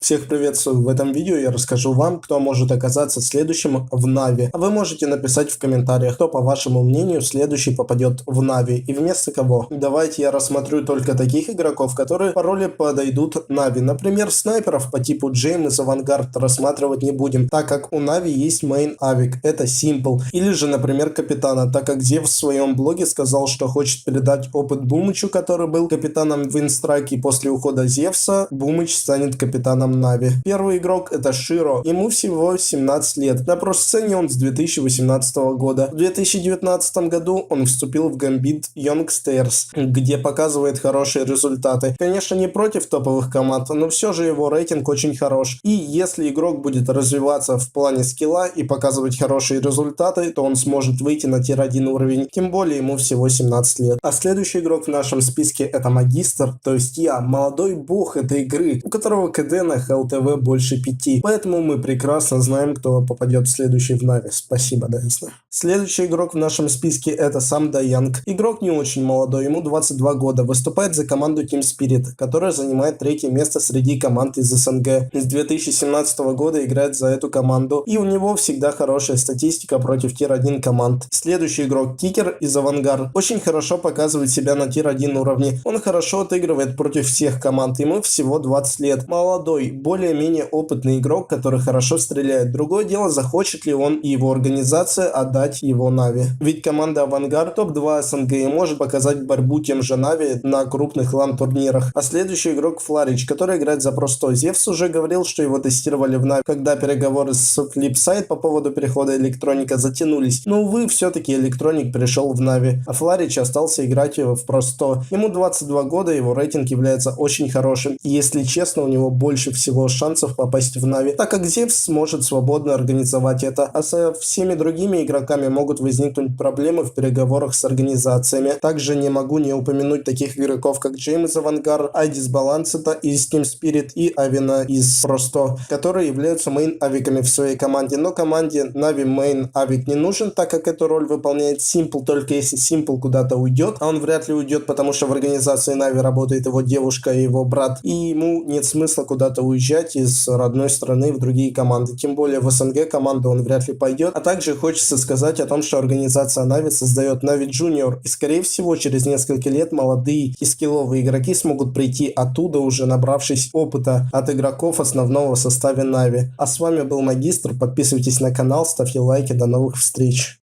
Всех приветствую! В этом видео я расскажу вам, кто может оказаться следующим в Нави. А вы можете написать в комментариях, кто, по вашему мнению, следующий попадет в Нави и вместо кого. Давайте я рассмотрю только таких игроков, которые по роли подойдут Нави. Например, снайперов по типу Джейм из Авангард рассматривать не будем, так как у Нави есть мейн Авик, это Simple. Или же, например, Капитана, так как Зев в своем блоге сказал, что хочет передать опыт Бумычу, который был капитаном в Инстрайке, и после ухода Зевса Бумыч станет капитаном Нави. Первый игрок это Широ, ему всего 17 лет. На про-сцене он с 2018 года. В 2019 году он вступил в Gambit Youngsters, где показывает хорошие результаты. Конечно, не против топовых команд, но все же его рейтинг очень хорош. И если игрок будет развиваться в плане скилла и показывать хорошие результаты, то он сможет выйти на тир-1 уровень, тем более ему всего 17 лет. А следующий игрок в нашем списке это Магистр, то есть я, молодой бог этой игры, у которого КД на ХЛТВ больше 5. Поэтому мы прекрасно знаем, кто попадет следующий в Нави. Спасибо, Дайсна. Следующий игрок в нашем списке это сам Даянг. Игрок не очень молодой, ему 22 года. Выступает за команду Team Spirit, которая занимает третье место среди команд из СНГ. С 2017 года играет за эту команду. И у него всегда хорошая статистика против тир-1 команд. Следующий игрок Кикер из Авангард. Очень хорошо показывает себя на тир-1 уровне. Он хорошо отыгрывает против всех команд. Ему всего 20 лет. Молодой, более-менее опытный игрок, который хорошо стреляет. Другое дело, захочет ли он и его организация отдать его Нави. Ведь команда Авангард топ-2 СНГ и может показать борьбу тем же Нави на крупных лан-турнирах. А следующий игрок Фларич, который играет за Просто. Зевс уже говорил, что его тестировали в Нави, когда переговоры с Flipside по поводу перехода Электроника затянулись. Но, увы, все-таки Электроник пришел в Нави, а Фларич остался играть в Просто. Ему 22 года, его рейтинг является очень хорошим. И, если честно, у него больше всего шансов попасть в Нави, так как Зевс сможет свободно организовать это, а со всеми другими игроками могут возникнуть проблемы в переговорах с организациями. Также не могу не упомянуть таких игроков, как Джейм из Авангард, Айдис Балансета из Team Spirit и Авина из Просто, которые являются мейн-авиками в своей команде. Но команде Нави мейн-авик не нужен, так как эту роль выполняет Simple, только если Simple куда-то уйдет, а он вряд ли уйдет, потому что в организации Нави работает его девушка и его брат, и ему нет смысла куда-то уезжать из родной страны в другие команды, тем более в СНГ команду он вряд ли пойдет. А также хочется сказать о том, что организация Нави создает Нави Junior, и скорее всего через несколько лет молодые и скилловые игроки смогут прийти оттуда, уже набравшись опыта от игроков основного состава Нави. А с вами был Магистр, подписывайтесь на канал, ставьте лайки, до новых встреч.